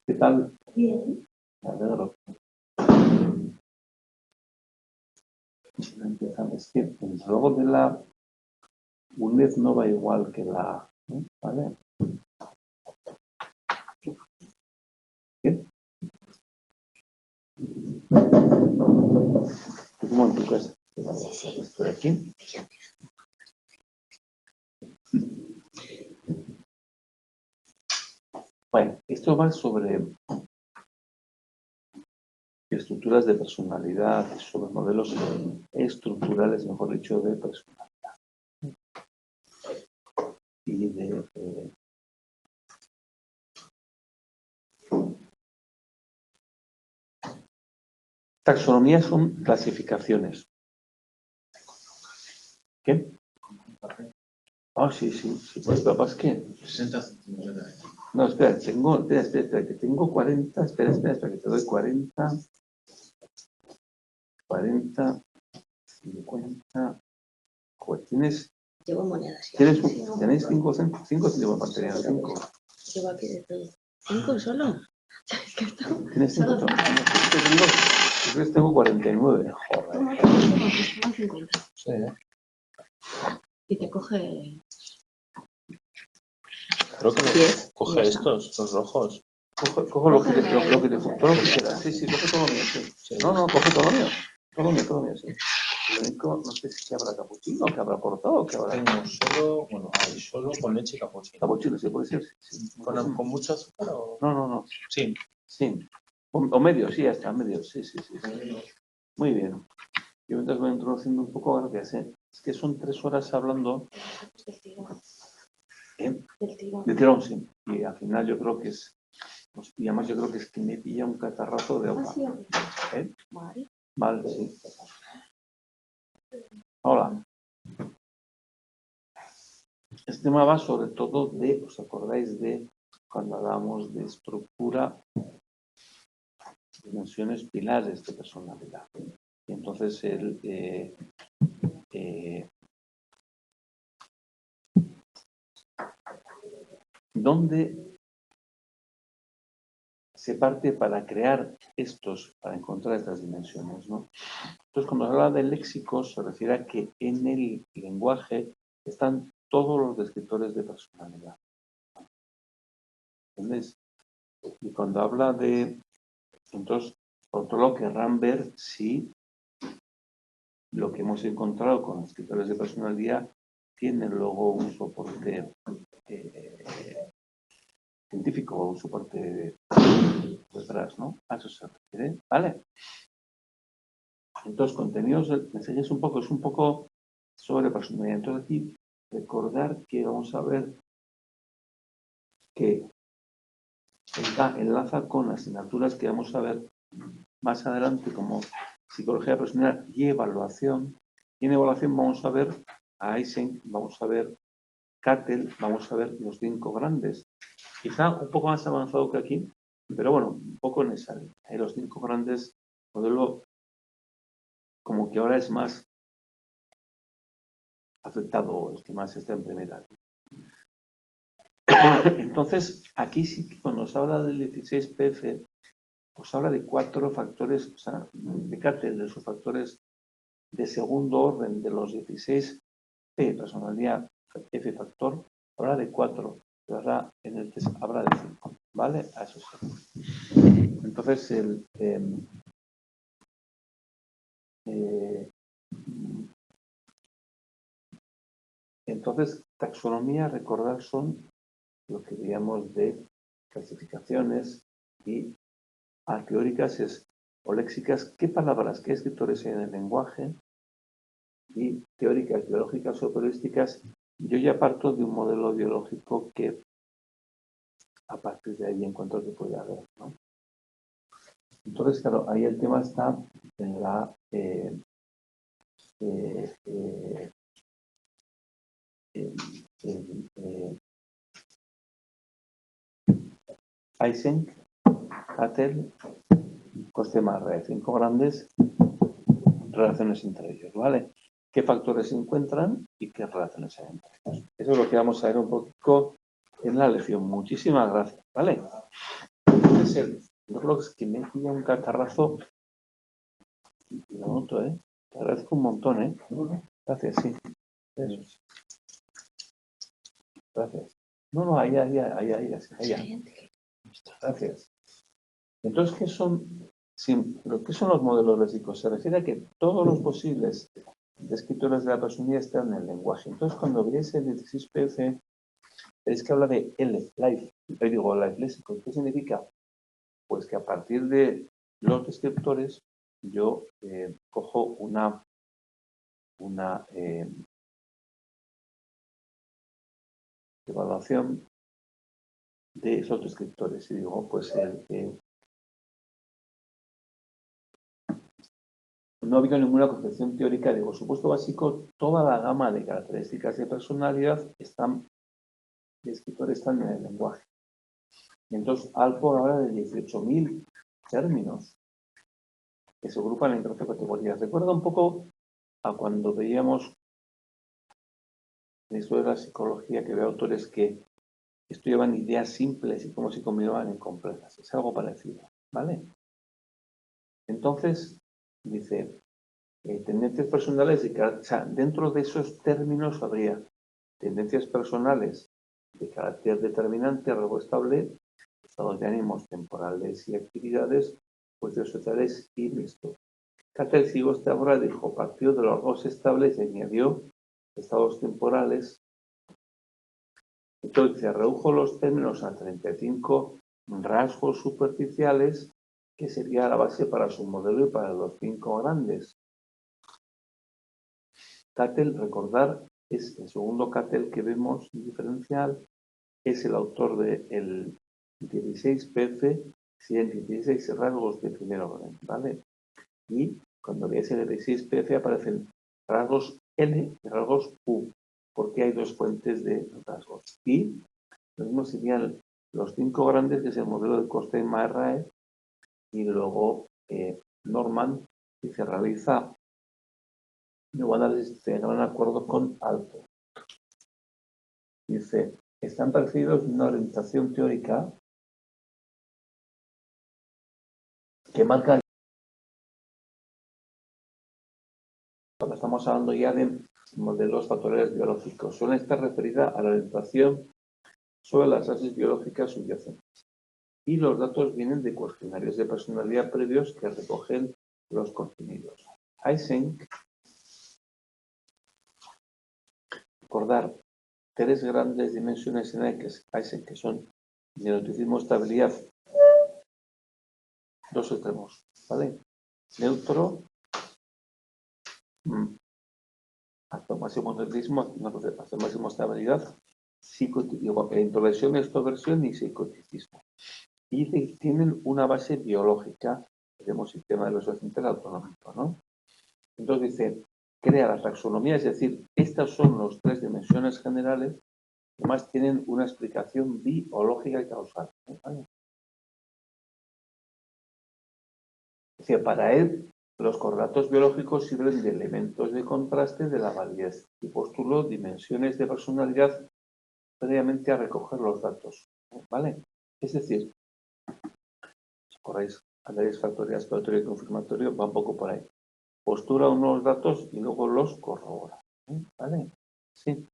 ¿Qué tal? Bien. Me alegro. Empezamos. Es que el logo de la UNED no va igual que la... ¿Vale? ¿Qué? ¿Cómo en tu casa? Estoy aquí. Bueno, esto va sobre estructuras de personalidad, sobre modelos estructurales, mejor dicho, de personalidad. Y de... taxonomía son clasificaciones. ¿Qué? Ah, sí. Pues papá, es que... 60 centímetros. No, espera, espera, que tengo 40, espera, que te doy 40, 50, ¿tienes? Llevo monedas. ¿Tenéis 5 llevo batería? 5. Llevo aquí de todo. ¿5 solo? Es que esto... ¿Tienes 5? Yo tengo 49. Joder. Toma 50. Sí, Y te coge... creo que Diez, coge y estos, los rojos. Cojo lo que te quieras. Todo lo que quieras. Sí, coge todo lo mío. Sí. No, coge todo lo mío. Todo lo mío, sí. Lo único, no sé si habrá capuchino, que habrá cortado, que habrá... Tengo solo, bueno, hay solo con leche y capuchino. Capuchino, sí, puede ser. Sí. ¿Con mucho azúcar o...? No. Sí. O medio, sí, hasta medio, sí. Muy bien. Yo mientras voy introduciendo un poco, ahora que sé, es que son 3 horas hablando. De tirón, sí. Y al final yo creo que es... Y además yo creo que es que me pilla un catarrazo de hoja. Vale, sí. Hola. Este tema va sobre todo de, ¿os acordáis de cuando hablábamos de estructura, dimensiones, pilares de personalidad? Y entonces ¿dónde se parte para crear para encontrar estas dimensiones, ¿no? Entonces, cuando se habla de léxicos, se refiere a que en el lenguaje están todos los descriptores de personalidad. ¿Entendéis? Y cuando habla de... Entonces, por otro lado, querrán ver si lo que hemos encontrado con los descriptores de personalidad tiene luego un soporte científico o un soporte detrás, ¿no? A eso se refiere, ¿vale? Entonces, contenidos del mensaje es un poco sobre personalidad. Entonces, aquí recordar que vamos a ver que enlaza con las asignaturas que vamos a ver más adelante como psicología personal y evaluación. Y en evaluación vamos a ver a Eysenck, vamos a ver Cattell, vamos a ver los 5 grandes. Quizá un poco más avanzado que aquí, pero bueno, un poco en esa línea. Los 5 grandes, modelo como que ahora es más afectado, el que más está en primera. Entonces, aquí sí que cuando se habla del 16PF, pues habla de 4 factores, o sea, de Cattell, de sus factores de segundo orden de los 16P, personalidad F factor, habla de 4, pero ahora en el test habla de 5, ¿vale? A eso sí. Entonces, taxonomía, recordar, son lo que digamos de clasificaciones y teóricas o léxicas, qué palabras, qué escritores hay en el lenguaje, y teóricas, biológicas o periodísticas. Yo ya parto de un modelo biológico que a partir de ahí encuentro que puede haber, ¿no? Entonces, claro, ahí el tema está en la Eysenck, Cattell, Costemar, 5 grandes relaciones entre ellos, ¿vale? ¿Qué factores se encuentran y qué relaciones hay entre ellos? Eso es lo que vamos a ver un poquito en la lección. Muchísimas gracias, ¿vale? Entonces, yo creo que me pilla un catarrazo y lo noto, ¿eh? Te agradezco un montón, ¿eh? Gracias, sí. Eso. Gracias. No, ahí. Gracias. Entonces, ¿qué son los modelos lésicos? Se refiere a que todos los posibles descriptores de la personalidad están en el lenguaje. Entonces, cuando veáis el 16PF, veréis que habla de life léxico. ¿Qué significa? Pues que a partir de los descriptores, yo cojo una evaluación de esos descriptores. Y digo, pues no ha habido ninguna concepción teórica de, por supuesto básico, toda la gama de características de personalidad de escritores están en el lenguaje. Y entonces, Alport habla de 18.000 términos que se agrupan en 12 categorías. Recuerda un poco a cuando veíamos en la historia de la psicología que había autores que estudiaban ideas simples y cómo se combinaban en complejas. Es algo parecido, ¿vale? Entonces, dice, tendencias personales, dentro de esos términos habría tendencias personales de carácter determinante, algo estable, estados de ánimos temporales y actividades, juicios sociales y mixtos. Cattell siguió esta obra, dijo, partió de los dos estables y añadió estados temporales. Entonces, redujo los términos a 35 rasgos superficiales, que sería la base para su modelo y para los 5 grandes. Cattell, recordar, es el segundo Cattell que vemos diferencial, es el autor del 16PF, 16 rasgos de primer orden, ¿vale? Y cuando veáis el 16PF aparecen rasgos L y rasgos U, porque hay dos fuentes de rasgos. Y lo mismo serían los 5 grandes, que es el modelo de Costain-Marrae, y luego Norman, que se realiza de análisis de gran acuerdo con Alport. Dice, están parecidos en una orientación teórica que marca, cuando estamos hablando ya de modelos factoriales biológicos, suele estar referida a la orientación sobre las bases biológicas subyacentes. Y los datos vienen de cuestionarios de personalidad previos que recogen los contenidos. Eysenck, recordar, 3 grandes dimensiones en Eysenck, que son neuroticismo, estabilidad, 2 extremos, ¿vale? Neutro, hasta máximo neuroticismo, hasta máximo estabilidad, introversión, extroversión y psicoticismo. Y tienen una base biológica, tenemos sistema nervioso central autonómico, ¿no? Entonces dice, crea la taxonomía, es decir, estas son las 3 dimensiones generales, que además tienen una explicación biológica y causal, ¿vale? Dice, para él, los correlatos biológicos sirven de elementos de contraste de la validez y postuló dimensiones de personalidad previamente a recoger los datos, ¿vale? Es decir, si corréis análisis factorial, exploratorio y confirmatorio, va un poco por ahí. Postura unos datos y luego los corrobora, ¿vale? Sí.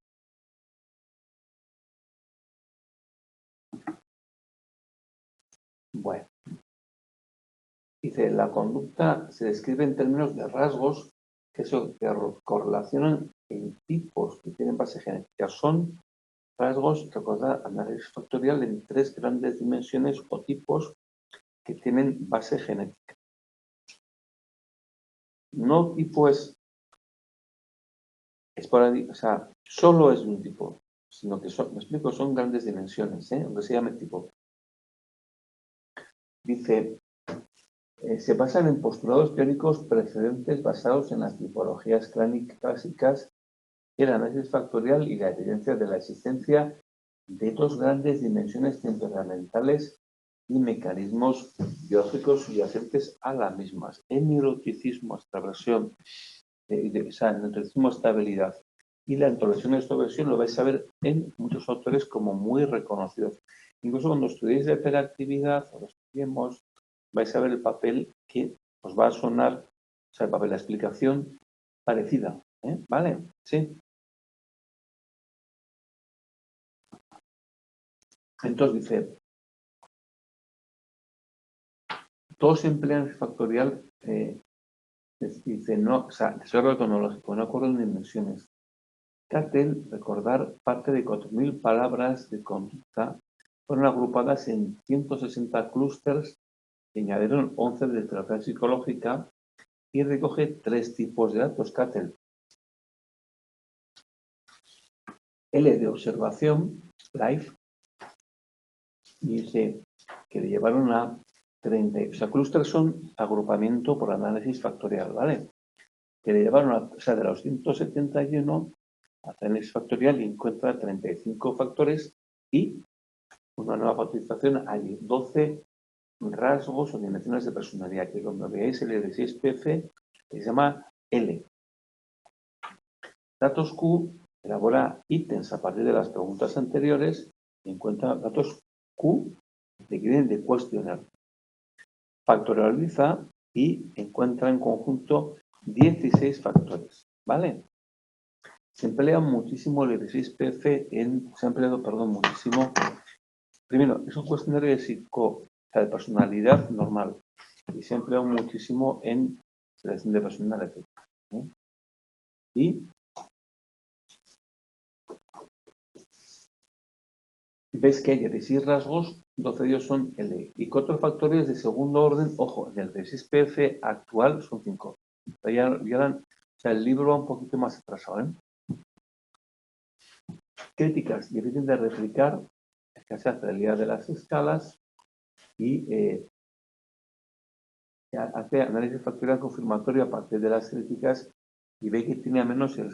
Bueno. Dice, la conducta se describe en términos de rasgos que se correlacionan en tipos que tienen base genética. Son rasgos, recordad, análisis factorial en 3 grandes dimensiones o tipos que tienen base genética. No tipo es esporádico, o sea, solo es un tipo, sino que son, me explico, son grandes dimensiones, aunque se llame tipo. Dice, se basan en postulados teóricos precedentes basados en las tipologías clásicas, el análisis factorial y la evidencia de la existencia de 2 grandes dimensiones temperamentales y mecanismos biológicos subyacentes a las mismas. El neuroticismo, extraversión, neuroticismo, estabilidad y la introversión y extroversión lo vais a ver en muchos autores como muy reconocidos. Incluso cuando estudiéis la hiperactividad o lo estudiemos, vais a ver el papel que os va a sonar, o sea, el papel, la explicación parecida. ¿Vale? Sí. Entonces dice, todos emplean el factorial, dice, no, o sea, desarrollo cronológico, no acuerdo en dimensiones. Cattell, recordar, parte de 4.000 palabras de conducta fueron agrupadas en 160 clústeres que añadieron 11 de literatura psicológica y recoge 3 tipos de datos Cattell. L de observación, life, dice que le llevaron a 30, o sea, clústeres son agrupamiento por análisis factorial, ¿vale? Que le llevaron a, o sea, de los 171 a análisis factorial y encuentra 35 factores y una nueva factorización hay 12 rasgos o dimensiones de personalidad, que cuando veáis el L6PF se llama L. Datos Q elabora ítems a partir de las preguntas anteriores y encuentra datos Q que vienen de cuestionar. Factorializa y encuentra en conjunto 16 factores, ¿vale? Se emplea muchísimo el 16PF se ha empleado, perdón, muchísimo. Primero, es un cuestionario de personalidad normal y se emplea muchísimo en selección de personalidad. Y ves que hay 16 rasgos, 12 de ellos son L. Y 4 factores de segundo orden, ojo, en el 16PF actual son 5. O sea, el libro va un poquito más atrasado, ¿eh? Críticas, difícil de replicar, escasa fidelidad de las escalas y hace análisis factorial confirmatorio a partir de las críticas y ve que tiene a menos el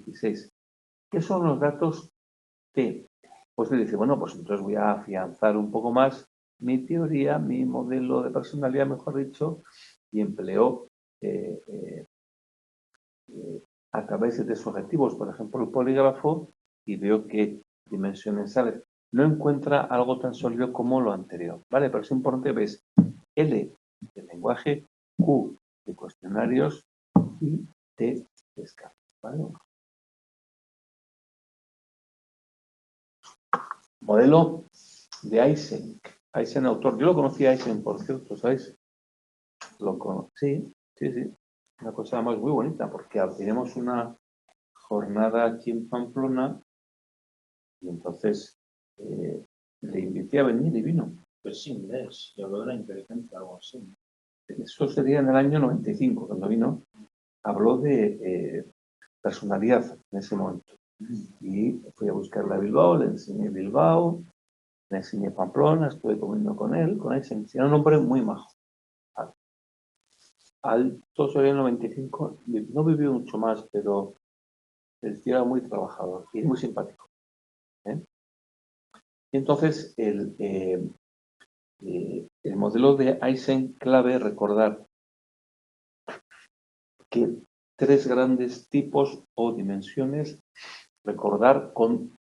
16. ¿Qué son los datos T? Pues le dice, bueno, pues entonces voy a afianzar un poco más mi teoría, mi modelo de personalidad, mejor dicho, y empleó a través de test objetivos, por ejemplo, el polígrafo, y veo que dimensiones salen. No encuentra algo tan sólido como lo anterior, ¿vale? Pero es importante, ves, L de lenguaje, Q de cuestionarios y T de escalas, ¿vale? Modelo de Eysenck. Eysenck, autor. Yo lo conocí a Eysenck, por cierto, ¿sabéis? Lo conocí, sí. Una cosa además muy bonita, porque tenemos una jornada aquí en Pamplona y entonces le invité a venir y vino. Pues sí, inglés, yo veo la inteligencia, algo así. Eso sería en el año 95, cuando vino. Habló de personalidad en ese momento. Y fui a buscarla a Bilbao, le enseñé Bilbao, le enseñé Pamplona, estuve comiendo con él, era un hombre muy majo. Alto sobre el 95, no vivió mucho más, pero el tío era muy trabajador y muy simpático. Y entonces el modelo de Eysenck clave recordar que 3 grandes tipos o dimensiones, recordar con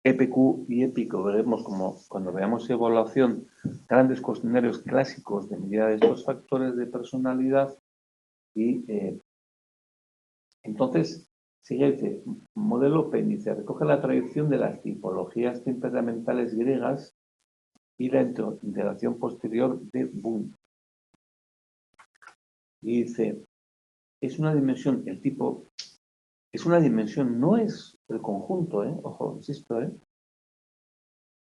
EPQ y EPIC, veremos como cuando veamos evaluación, grandes cuestionarios clásicos de medida de estos factores de personalidad y entonces, siguiente, modelo Péndice, recoge la tradición de las tipologías temperamentales griegas y la integración posterior de Boone. Y dice, es una dimensión, el tipo, es una dimensión, no es el conjunto, ojo, insisto,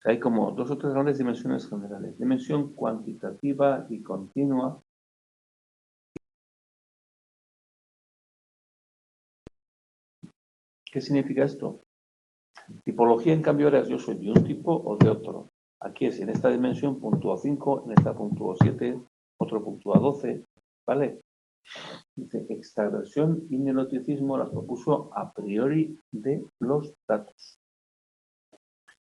hay como 2 o 3 grandes dimensiones generales. Dimensión cuantitativa y continua. ¿Qué significa esto? Tipología, en cambio, ahora yo soy de un tipo o de otro. Aquí es, en esta dimensión puntúo 5, en esta puntúo 7, otro puntúa 12, ¿vale? Dice, extraversión y neuroticismo las propuso a priori de los datos.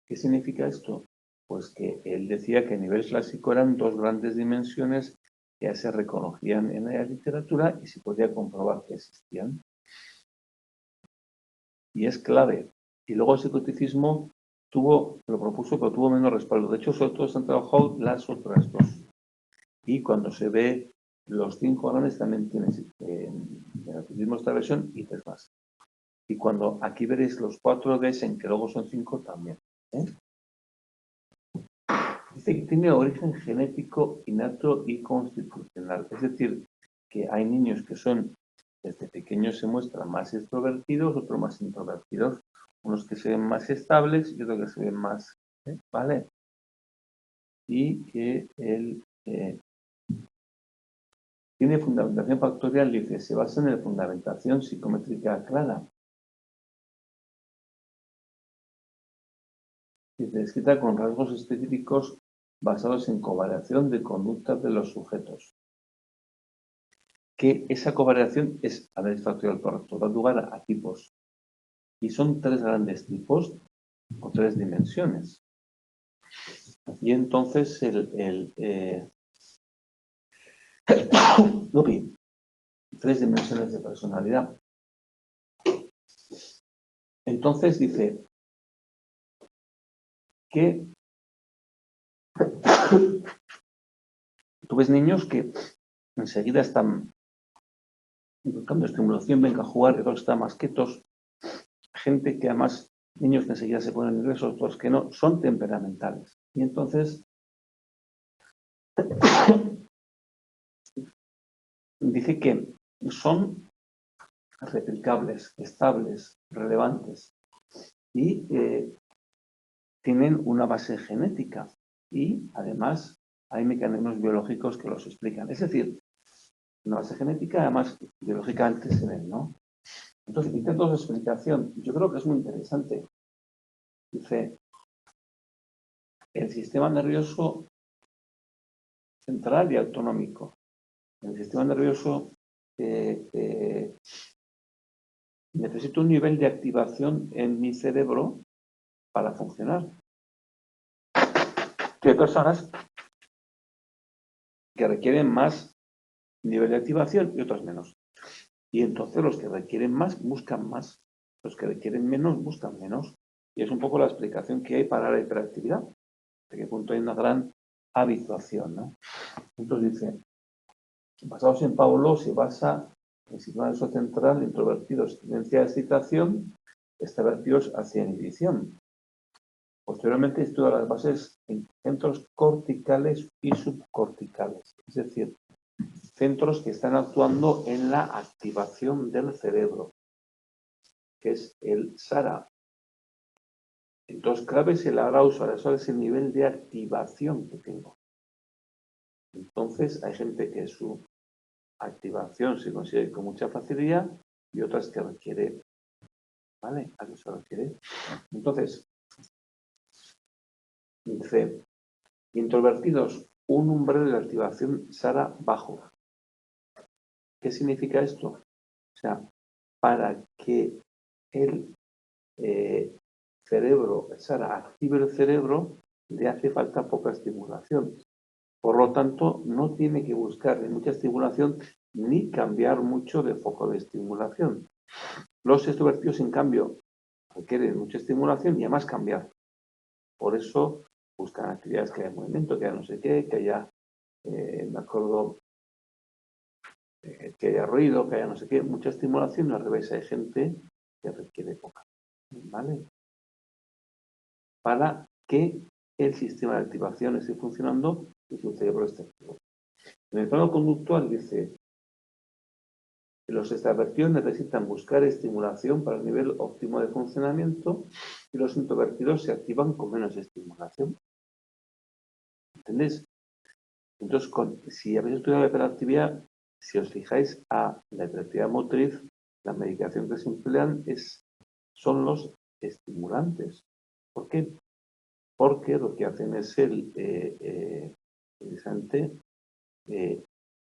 ¿Qué significa esto? Pues que él decía que a nivel clásico eran 2 grandes dimensiones que ya se reconocían en la literatura y se podía comprobar que existían. y es clave. Y luego el psicoticismo lo propuso, pero tuvo menos respaldo. De hecho, sobre todo se han trabajado las otras dos. Y cuando se ve los 5 grandes también tienes en el turismo esta versión y 3 más. Y cuando aquí veréis los 4 Ds en que luego son 5 también. Dice que tiene origen genético, innato y constitucional. Es decir, que hay niños que son, desde pequeños se muestran más extrovertidos, otros más introvertidos, unos que se ven más estables y otros que se ven más, ¿vale? Y que él tiene fundamentación factorial, dice, se basa en la fundamentación psicométrica clara. Dice, descrita con rasgos específicos basados en covariación de conductas de los sujetos. Que esa covariación es análisis factorial correcto, da lugar a tipos. Y son 3 grandes tipos o 3 dimensiones. Y entonces Lupi, 3 dimensiones de personalidad. Entonces dice que tú ves niños que enseguida están buscando estimulación, venga a jugar, y otros están más quietos. Gente que además, niños que enseguida se ponen nerviosos, otros que no, son temperamentales. Y entonces dice que son replicables, estables, relevantes y tienen una base genética y además hay mecanismos biológicos que los explican. Es decir, una base genética además biológicamente se ven, ¿no? Entonces, intento de explicación. Yo creo que es muy interesante. Dice, el sistema nervioso central y autonómico. El sistema nervioso necesita un nivel de activación en mi cerebro para funcionar. Hay personas que requieren más nivel de activación y otras menos. Y entonces los que requieren más buscan más, los que requieren menos buscan menos. Y es un poco la explicación que hay para la hiperactividad. De qué punto hay una gran habituación, ¿no? Entonces dice, basados en Paulo, se basa en el sistema nervioso central, introvertidos, tendencia a excitación, extrovertidos hacia inhibición. Posteriormente estudia las bases en centros corticales y subcorticales, es decir, centros que están actuando en la activación del cerebro, que es el SARA. Entonces, clave es el arousal, eso es el nivel de activación que tengo. Entonces, hay gente que su activación se consigue con mucha facilidad y otras que requiere, ¿vale? A que se requiere. Entonces, dice, introvertidos, un umbral de activación SARA bajo. ¿Qué significa esto? O sea, para que el cerebro, el SARA, active el cerebro, le hace falta poca estimulación. Por lo tanto, no tiene que buscar ni mucha estimulación ni cambiar mucho de foco de estimulación. Los extrovertidos, en cambio, requieren mucha estimulación y además cambiar. Por eso buscan actividades que haya movimiento, que haya no sé qué, que haya, me acuerdo, que haya ruido, que haya no sé qué, mucha estimulación. Al revés, hay gente que requiere poca. ¿Vale? Para que el sistema de activación esté funcionando y su cerebro esté activo. En el plano conductual dice que los extravertidos necesitan buscar estimulación para el nivel óptimo de funcionamiento y los introvertidos se activan con menos estimulación. ¿Entendéis? Entonces, si habéis estudiado la hiperactividad, si os fijáis a la hiperactividad motriz, la medicación que se emplean son los estimulantes. ¿Por qué? Porque lo que hacen es precisamente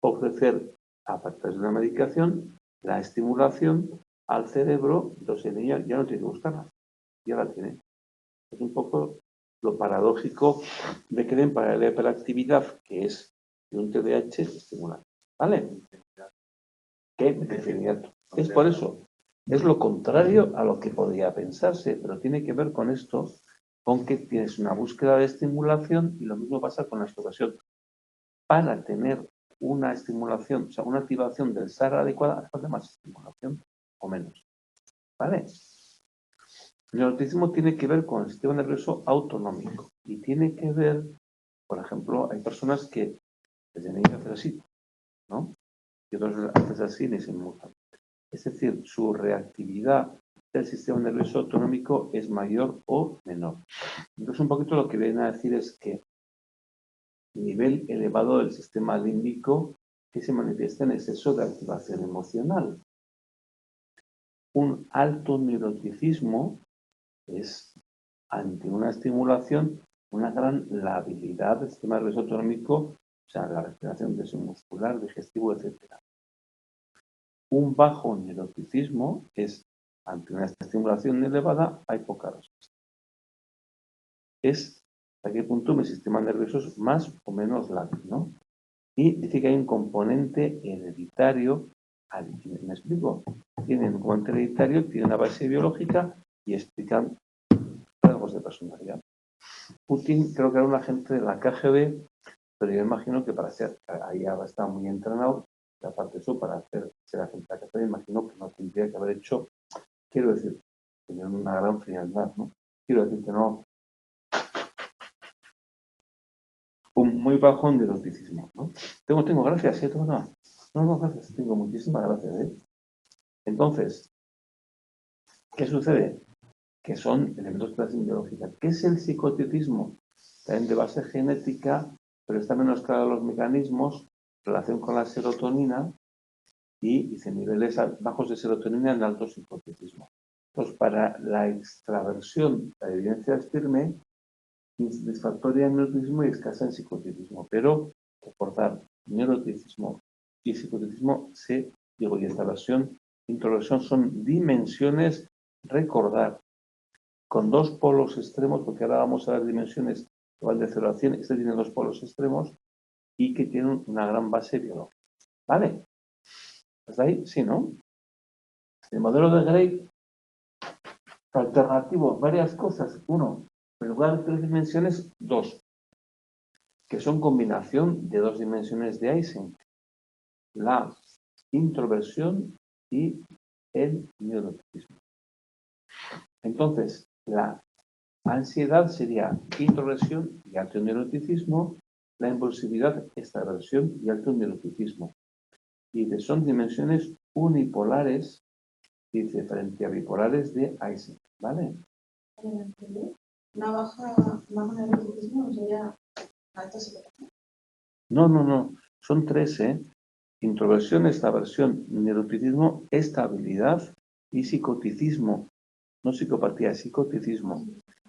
ofrecer, a partir de una medicación, la estimulación al cerebro, entonces el niño ya no tiene que buscarla, ya la tiene. Es un poco lo paradójico de que den para la hiperactividad, que es de un TDAH, estimulante. ¿Vale? ¿Qué? Es por eso. Es lo contrario a lo que podría pensarse, pero tiene que ver con esto, con que tienes una búsqueda de estimulación y lo mismo pasa con la extroversión. Para tener una estimulación, o sea, una activación del SAR adecuada, hace falta más estimulación o menos. ¿Vale? El neuroticismo tiene que ver con el sistema nervioso autonómico y tiene que ver, por ejemplo, hay personas que desde niños hacen así, ¿no? Y otros hacen así y se inmutan. Es decir, su reactividad del sistema nervioso autonómico es mayor o menor. Entonces, un poquito lo que viene a decir es que el nivel elevado del sistema límbico que se manifiesta en exceso de activación emocional. Un alto neuroticismo es, ante una estimulación, una gran labilidad del sistema nervioso autonómico, o sea, la respiración, tensión muscular, digestivo, etc. Un bajo neuroticismo es, ante una estimulación elevada, hay poca respuesta. Es hasta qué punto mi sistema nervioso es más o menos lábil, ¿no? Y dice que hay un componente hereditario. ¿Me explico? Tienen un componente hereditario, tiene una base biológica y explican rasgos de personalidad. Putin creo que era un agente de la KGB, pero yo imagino que para ser, ahí ahora está muy entrenado, y aparte de eso, para ser agente de la KGB, imagino que no tendría que haber hecho, quiero decir, tener una gran frialdad, ¿no? Quiero decir que no, un muy bajo neuroticismo, ¿no? Tengo gracias, ¿sí? No, gracias, tengo muchísimas gracias, ¿eh? Entonces, ¿qué sucede? Que son elementos de clase biológica. ¿Qué es el psicoticismo? También de base genética, pero está menos claro los mecanismos, relación con la serotonina y dice niveles bajos de serotonina en alto psicoticismo. Entonces, para la extraversión, la evidencia es firme, insatisfactoria en neuroticismo y escasa en psicoticismo, pero reportar neuroticismo y psicoticismo y extraversión, introversión son dimensiones, recordar, con dos polos extremos, porque ahora vamos a ver dimensiones que van de 0 a 100, este tiene dos polos extremos y que tienen una gran base biológica. ¿Vale? ¿Hasta ahí? Sí, ¿no? El modelo de Gray alternativo, varias cosas. Uno, en lugar de 3 dimensiones, 2, que son combinación de 2 dimensiones de Eysenck. La introversión y el neuroticismo. Entonces, la ansiedad sería introversión y alto neuroticismo, la impulsividad, extraversión y alto neuroticismo. Y son dimensiones unipolares, dice, frente a bipolares de Eysenck, ¿vale? Una baja neuroticismo no sería alta psicopatía. No. Son 3, ¿eh? Introversión, extraversión, neuroticismo, estabilidad y psicoticismo. No psicopatía, psicoticismo.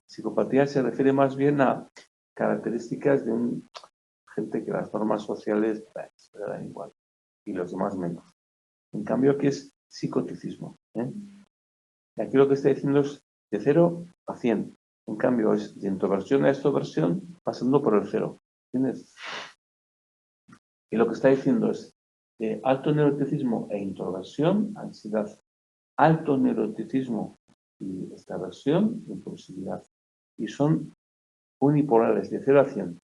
Psicopatía se refiere más bien a características de gente que las normas sociales le dan igual y los demás menos. En cambio, aquí es psicoticismo, ¿eh? Y aquí lo que está diciendo es de 0 a 100. En cambio, es de introversión a extroversión pasando por el 0. ¿Entiendes? Y lo que está diciendo es de alto neuroticismo e introversión, ansiedad. Alto neuroticismo y extraversión, impulsividad. Y son unipolares, de 0 a 100.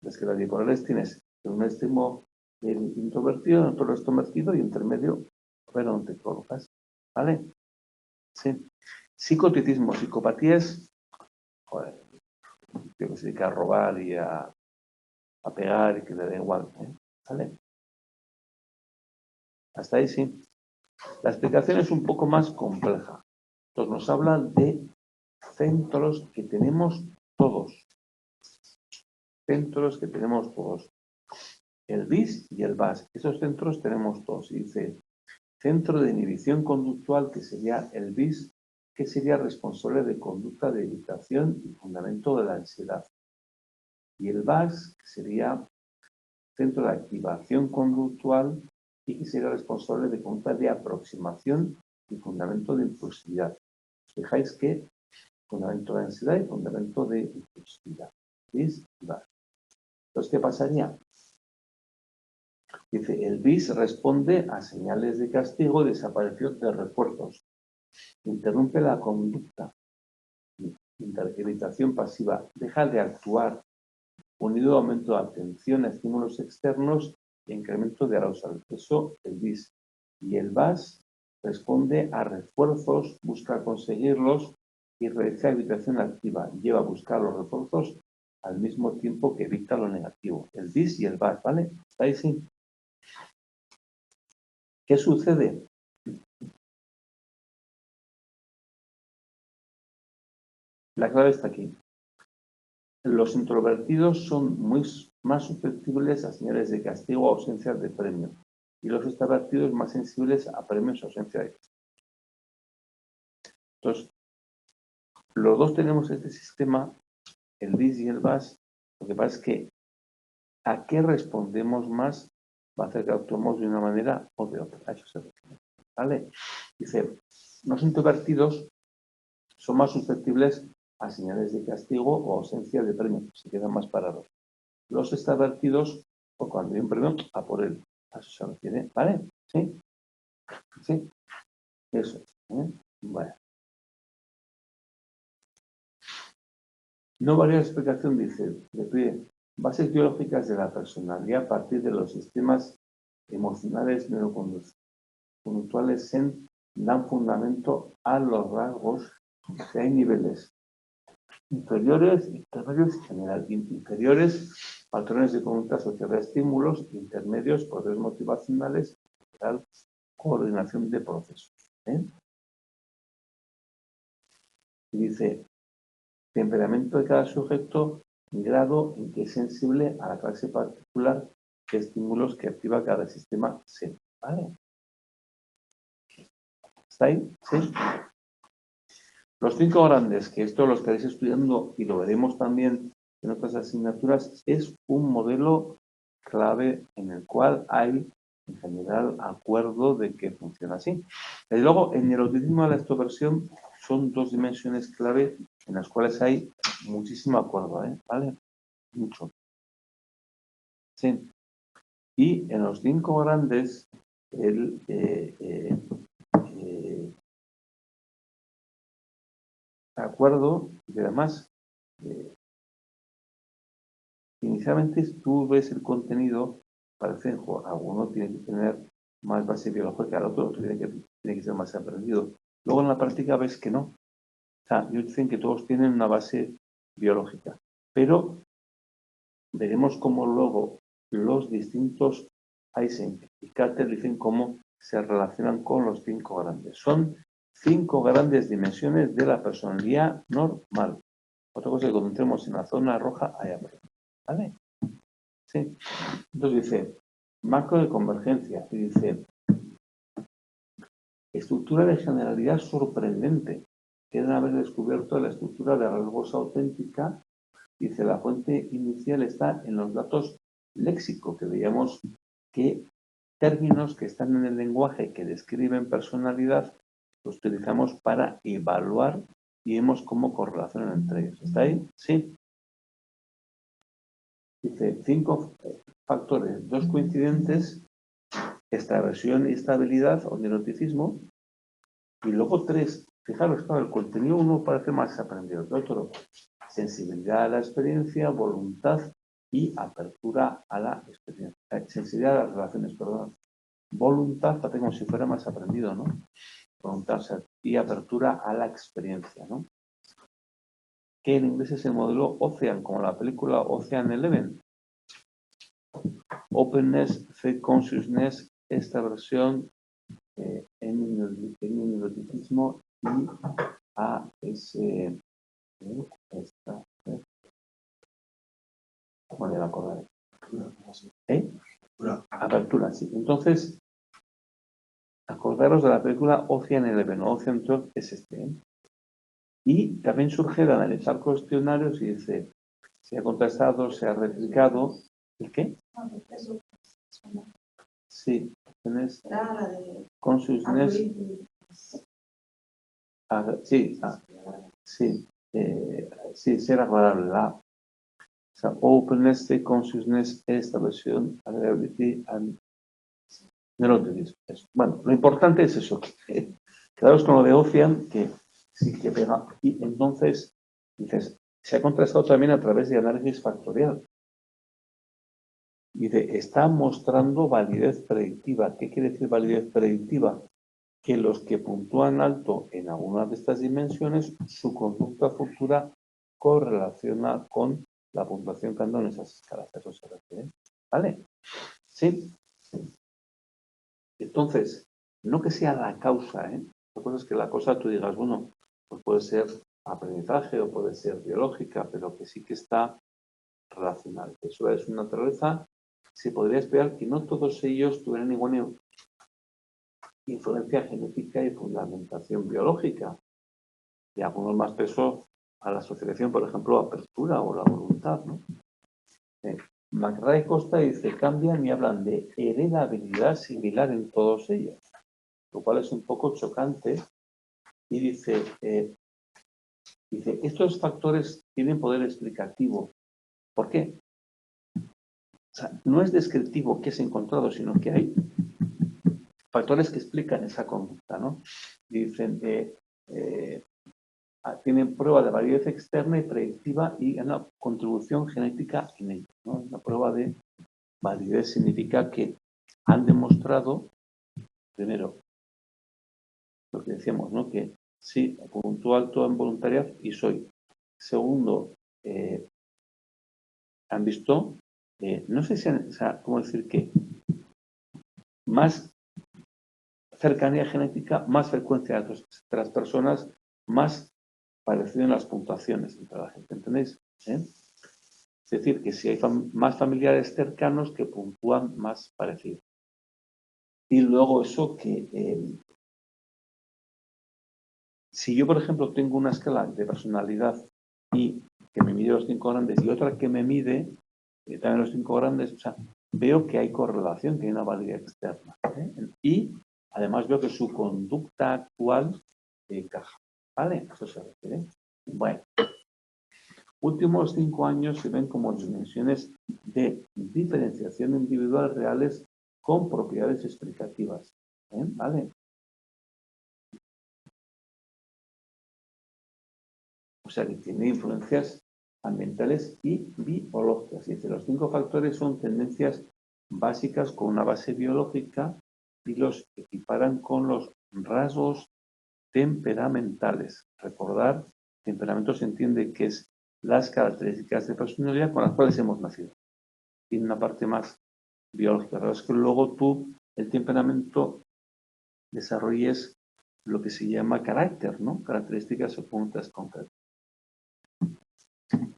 Es que las bipolares tienes un extremo introvertido, otro extrovertido y intermedio, pero donde te colocas. ¿Vale? Sí. Psicoticismo, psicopatía es, joder, que se dedica a robar y a pegar y que le da igual. ¿Vale? Hasta ahí sí. La explicación es un poco más compleja. Entonces nos habla de centros que tenemos todos. Centros que tenemos todos. El BIS y el BAS. Esos centros tenemos todos. Y dice, centro de inhibición conductual, que sería el BIS, que sería responsable de conducta de evitación y fundamento de la ansiedad. Y el BAS, que sería centro de activación conductual y que sería responsable de conducta de aproximación y fundamento de impulsividad. Os fijáis que fundamento de ansiedad y fundamento de impulsividad. BIS y BAS. Entonces, ¿qué pasaría? Dice, el BIS responde a señales de castigo y desaparición de refuerzos. interrumpe la conducta, irritación pasiva, deja de actuar, unido a aumento de atención a estímulos externos e incremento de arousal. Eso el bis. Y el vas responde a refuerzos, busca conseguirlos y realiza evitación activa. Lleva a buscar los refuerzos al mismo tiempo que evita lo negativo. El bis y el vas, ¿vale? ¿Está ahí? Sí. ¿Qué sucede? La clave está aquí. Los introvertidos son más susceptibles a señales de castigo o ausencias de premio, y los extrovertidos más sensibles a premios o ausencia de castigo. Entonces, los dos tenemos este sistema, el bis y el vas. Lo que pasa es que a qué respondemos más va a hacer que actuemos de una manera o de otra. A eso se refiere. ¿Vale? Dice, los introvertidos son más susceptibles a señales de castigo o ausencia de premio, se quedan más parados. Los extrovertidos, o cuando hay un premio, a por él. A eso se refiere. ¿Vale? ¿Sí? ¿Sí? Eso. Bueno. No varía explicación, dice, de pie, bases biológicas de la personalidad a partir de los sistemas emocionales neuroconductuales dan fundamento a los rasgos que hay niveles inferiores, intermedios y general. Inferiores, patrones de conducta asociada a estímulos, intermedios, poderes motivacionales, general, coordinación de procesos. Y dice, temperamento de cada sujeto, grado en que es sensible a la clase particular de estímulos que activa cada sistema C. ¿Vale? ¿Está ahí? ¿Sí? Los 5 grandes, que esto lo estaréis estudiando y lo veremos también en otras asignaturas, es un modelo clave en el cual hay, en general, acuerdo de que funciona así. Y luego, en el autismo de la extroversión son 2 dimensiones clave en las cuales hay muchísimo acuerdo, ¿vale? Mucho. Sí. Y en los 5 grandes, el acuerdo, y además, inicialmente tú ves el contenido, parece, alguno tiene que tener más base biológica, el otro tiene que ser más aprendido. Luego en la práctica ves que no. O sea, ellos dicen que todos tienen una base biológica, pero veremos cómo luego los distintos Eysenck y Carter dicen cómo se relacionan con los 5 grandes. Son 5 grandes dimensiones de la personalidad normal. Otra cosa que cuando entremos en la zona roja hay hambre. ¿Vale? Sí. Entonces dice, macro de convergencia. Y dice, estructura de generalidad sorprendente. Quieren haber descubierto la estructura de rasgos auténtica. Dice, la fuente inicial está en los datos léxicos, que veíamos que términos que están en el lenguaje que describen personalidad los utilizamos para evaluar y vemos cómo correlacionan entre ellos. ¿Está ahí? Sí. Dice, 5 factores, 2 coincidentes, extraversión y estabilidad o neuroticismo, y luego 3. Fijaros, claro, el contenido uno parece más aprendido que otro. Sensibilidad a la experiencia, voluntad y apertura a la experiencia. Sensibilidad a las relaciones, perdón. Voluntad, parece como si fuera más aprendido, ¿no? Voluntad, o sea, y apertura a la experiencia, ¿no? Que en inglés es el modelo Ocean, como la película Ocean Eleven. Openness, Faith Consciousness, esta versión en neuroticismo y a ese ¿cómo le va a acordar? Apertura, sí. Entonces, acordaros de la película Ocean Eleven, Ocean 12 es este. Y también surge de analizar cuestionarios y dice, se ha contestado, se ha replicado. ¿El qué? Sí, tienes consciousness. Sí, ser agradable. O sea, openness, de consciousness, esta versión, agreeability and neuroticism. Bueno, lo importante es eso, que Quedaros con lo de Ocean, que sí que pega. Y entonces, dices, se ha contrastado también a través de análisis factorial. Dice, está mostrando validez predictiva. ¿Qué quiere decir validez predictiva? Que los que puntúan alto en alguna de estas dimensiones, su conducta futura correlaciona con la puntuación que anda en esas escalas. Eso se refiere. ¿Vale? Sí. Entonces, no que sea la causa, ¿eh? La cosa es que la cosa tú digas, bueno, pues puede ser aprendizaje o puede ser biológica, pero que sí que está relacional. Eso es una naturaleza. Se podría esperar que no todos ellos tuvieran ninguna influencia genética y fundamentación biológica. Y algunos más peso a la asociación, por ejemplo, apertura o la voluntad, ¿no? McRae Costa dice, cambian y hablan de heredabilidad similar en todos ellos, lo cual es un poco chocante. Y dice, estos factores tienen poder explicativo. ¿Por qué? O sea, no es descriptivo que es encontrado, sino que hay factores que explican esa conducta, ¿no? Dicen, tienen prueba de validez externa y predictiva y una contribución genética en ello, ¿no? Una prueba de validez significa que han demostrado, primero, lo que decíamos, ¿no? Que sí, puntúo alto en voluntariedad y soy. Segundo, han visto, no sé si o sea, cómo decir que más cercanía genética, más frecuencia de las personas, más parecido en las puntuaciones entre la gente, ¿entendéis? Es decir, que si hay más familiares cercanos que puntúan más parecido. Y luego eso que si yo, por ejemplo, tengo una escala de personalidad y que me mide los 5 grandes y otra que me mide también los 5 grandes, o sea, veo que hay correlación, que hay una validez externa. Y además veo que su conducta actual encaja. ¿Vale? Eso se refiere. Bueno. Últimos 5 años se ven como dimensiones de diferenciación individual reales con propiedades explicativas. ¿Vale? O sea que tiene influencias ambientales y biológicas. Dice, los 5 factores son tendencias básicas con una base biológica y los equiparan con los rasgos temperamentales. Recordar, temperamento se entiende que es las características de personalidad con las cuales hemos nacido. Tiene una parte más biológica. La verdad es que luego tú, el temperamento, desarrolles lo que se llama carácter, ¿no? Características o puntas concretas.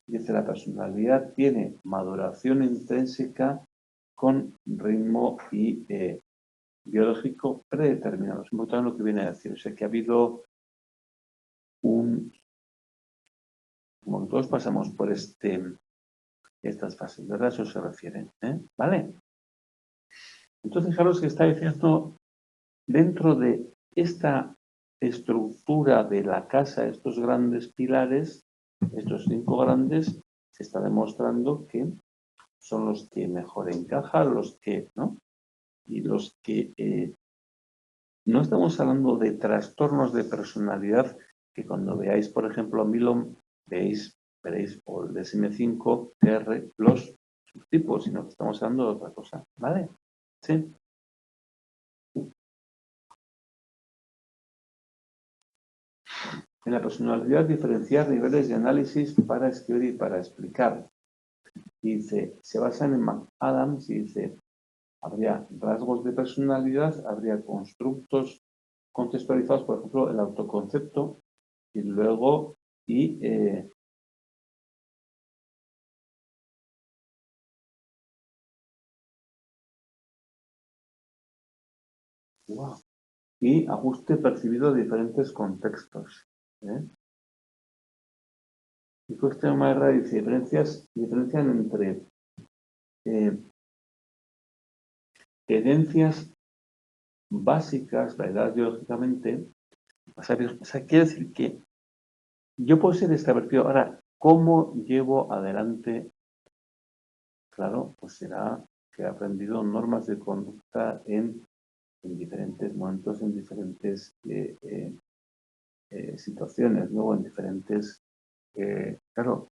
Dice, la personalidad tiene maduración intrínseca con ritmo y biológico predeterminado. Es importante lo que viene a decir. O sea, que ha habido como todos pasamos por estas fases, ¿verdad? Eso se refiere, ¿vale? Entonces, fijaros que está diciendo, dentro de esta estructura de la casa, estos grandes pilares, estos 5 grandes, se está demostrando que son los que mejor encajan, los que, ¿no? Y los que no estamos hablando de trastornos de personalidad, que cuando veáis, por ejemplo, Milon, veréis, o el DSM-5, TR, los subtipos, sino que estamos hablando de otra cosa, ¿vale? Sí. En la personalidad, diferenciar niveles de análisis para escribir y para explicar. Dice, se basan en McAdams y dice, habría rasgos de personalidad, habría constructos contextualizados, por ejemplo, el autoconcepto, y luego, y ajuste percibido de diferentes contextos. Y cuestión más dice, diferencian entre herencias básicas, validadas biológicamente. O sea, quiere decir que yo puedo ser extravertido. Ahora, ¿cómo llevo adelante? Claro, pues será que he aprendido normas de conducta en diferentes momentos, en diferentes situaciones, ¿no? En diferentes, claro,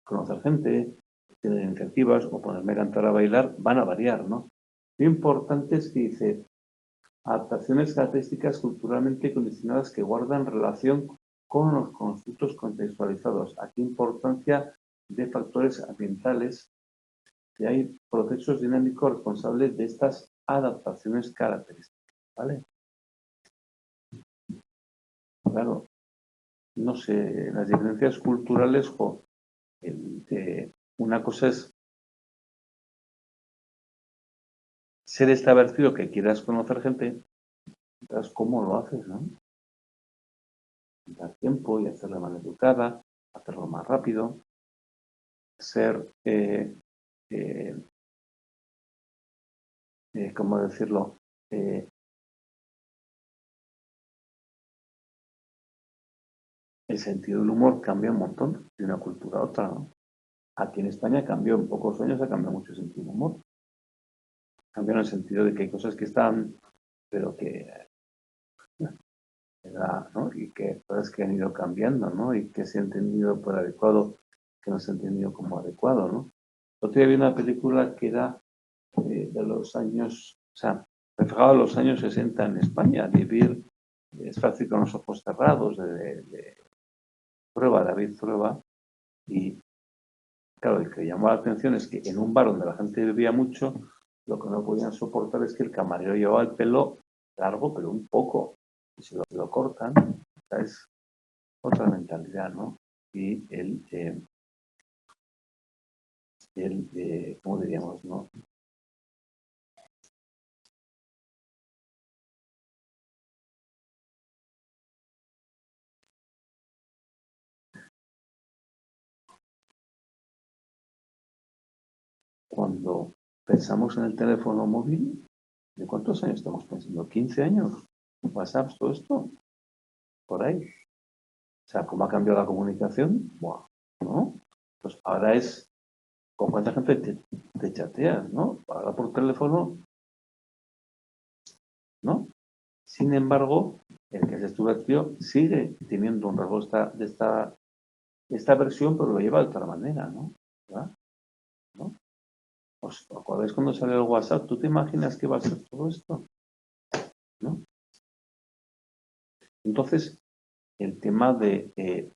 conocer gente, tener iniciativas o ponerme a cantar a bailar van a variar, ¿no? Lo importante es que dice adaptaciones características culturalmente condicionadas que guardan relación con los constructos contextualizados. Aquí importancia de factores ambientales, que hay procesos dinámicos responsables de estas adaptaciones características, ¿vale? Claro, no sé, las diferencias culturales, una cosa es ser extravertido que quieras conocer gente, ¿sabes cómo lo haces, no? Dar tiempo y hacerlo de manera educada, hacerlo más rápido, ser, ¿cómo decirlo? El sentido del humor cambia un montón de una cultura a otra, ¿no? Aquí en España cambió, en pocos años ha cambiado mucho el sentido del humor. Cambió en el sentido de que hay cosas que están, pero que ¿no? Y que cosas que han ido cambiando, ¿no? Y que se ha entendido por adecuado, que no se ha entendido como adecuado, ¿no? Otro día vi una película que era de los años, o sea, reflejaba los años 60 en España, vivir es fácil con los ojos cerrados, de David Trueba, y claro, el que llamó la atención es que en un bar donde la gente bebía mucho, lo que no podían soportar es que el camarero llevaba el pelo largo, pero un poco, y si lo cortan, es otra mentalidad, ¿no? Y ¿cómo diríamos, no? Cuando pensamos en el teléfono móvil, ¿de cuántos años estamos pensando? ¿15 años? ¿WhatsApp, todo esto? Por ahí. O sea, ¿cómo ha cambiado la comunicación? Buah, ¿no? Pues ahora es, ¿con cuánta gente te chateas, no? Ahora por teléfono, ¿no? Sin embargo, el que se extrovertido sigue teniendo un rasgo de esta versión, pero lo lleva de otra manera, ¿no? ¿verdad? ¿No? ¿Os acordáis cuando salió el WhatsApp? ¿Tú te imaginas que va a ser todo esto? ¿No? Entonces, el tema de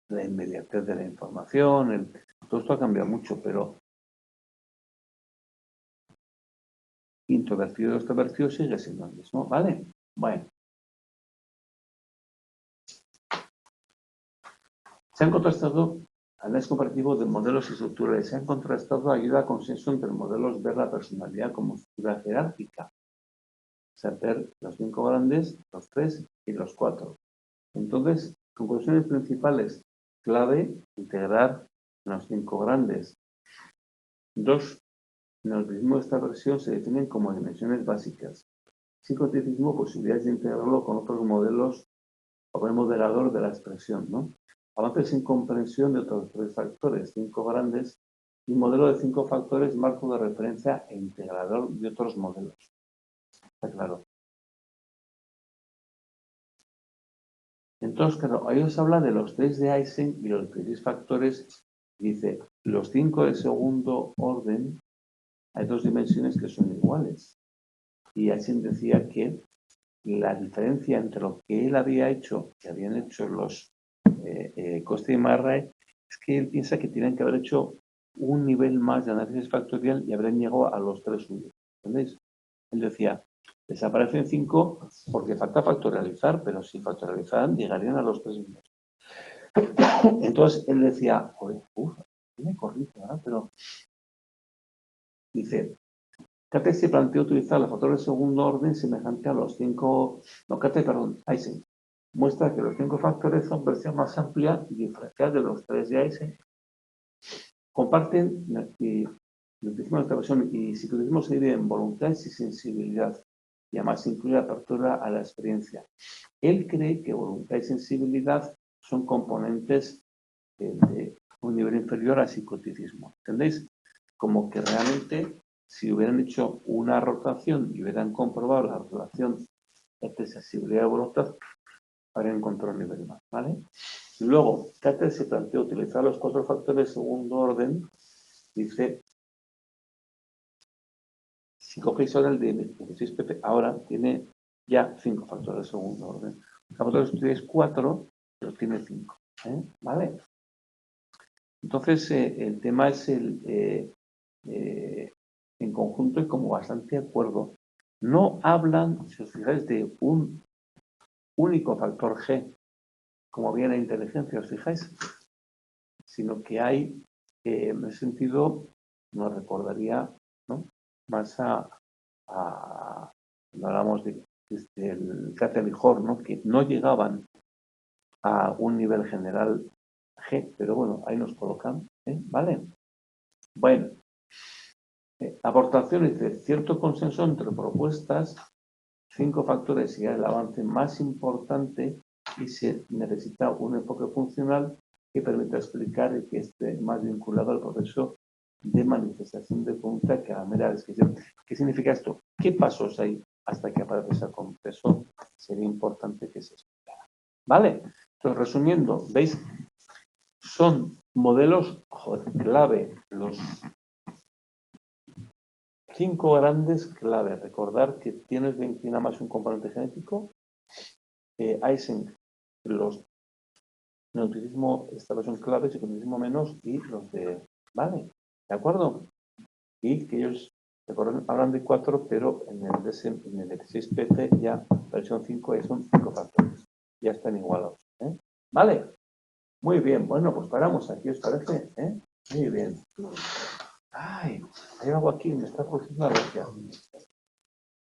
la inmediatez de la información, todo esto ha cambiado mucho, pero introvertido o extrovertido sigue siendo el mismo, ¿vale? Bueno. Se han contrastado análisis comparativo de modelos estructurales. Se han contrastado ayuda a consenso entre modelos ver la personalidad como estructura jerárquica. O sea, ver los 5 grandes, los 3 y los 4. Entonces, conclusiones principales. Clave, integrar los 5 grandes. 2. En el algoritmo de esta versión se definen como dimensiones básicas. Psicoticismo, posibilidades de integrarlo con otros modelos o el modelador de la expresión, ¿no? Avances en comprensión de otros 3 factores, 5 grandes, y modelo de 5 factores, marco de referencia e integrador de otros modelos. Está claro. Entonces, claro, ahí os habla de los 3 de Eysenck y los 6 factores. Dice, los 5 de segundo orden, hay 2 dimensiones que son iguales. Y Eysenck decía que la diferencia entre lo que él había hecho, que habían hecho los Coste y Marray, es que él piensa que tienen que haber hecho un nivel más de análisis factorial y habrían llegado a los 3 suyos. ¿Entendéis? Él decía, desaparecen 5 porque falta factorializar, pero si factorializaran llegarían a los 3 mismos. Entonces él decía, joder, me corrijo, ¿verdad? Pero dice, Kate se planteó utilizar los factores de segundo orden semejante a los 5, no, Kate, perdón, Eysenck. Muestra que los 5 factores son versión más amplia y diferencial de los 3 de Eysenck. Comparten y nuestra versión y psicotismo se divide en voluntad y sensibilidad y además incluye apertura a la experiencia. Él cree que voluntad y sensibilidad son componentes de un nivel inferior al psicoticismo. ¿Entendéis? Como que realmente si hubieran hecho una rotación y hubieran comprobado la relación entre sensibilidad y voluntad, habrían encontrado un nivel más, ¿vale? Luego, Cater se planteó utilizar los 4 factores de segundo orden. Dice, si cogéis ahora el de 16 pp, ahora tiene ya 5 factores de segundo orden. A vosotros tenéis 4, pero tiene 5, ¿vale? Entonces, el tema es en conjunto y como bastante de acuerdo. No hablan, si os fijáis, de un único factor G, como viene la inteligencia, ¿os fijáis? Sino que hay, en ese sentido, nos recordaría, ¿no? Más cuando hablamos del Cater y Hort, ¿no? Que no llegaban a un nivel general G, pero bueno, ahí nos colocan, ¿vale? Bueno, aportaciones de cierto consenso entre propuestas, 5 factores y el avance más importante, y se necesita un enfoque funcional que permita explicar y que esté más vinculado al proceso de manifestación de voluntad que a la mera descripción. ¿Qué significa esto? ¿Qué pasos hay hasta que aparece ese compromiso? Sería importante que se explicara. ¿Vale? Entonces, resumiendo, ¿veis? Son modelos clave, los 5 grandes claves. Recordar que tienes de inclina más un componente genético. Eysenck, los neutricismo, estas son claves, y neutricismo menos, y los de... ¿Vale? ¿De acuerdo? Y que ellos hablan de 4, pero en el 16PT ya, versión 5, son 5 factores. Ya están igualados. ¿Vale? Muy bien. Bueno, pues paramos aquí, ¿os parece? Muy bien. Ay, hay algo aquí, me está produciendo la alergia.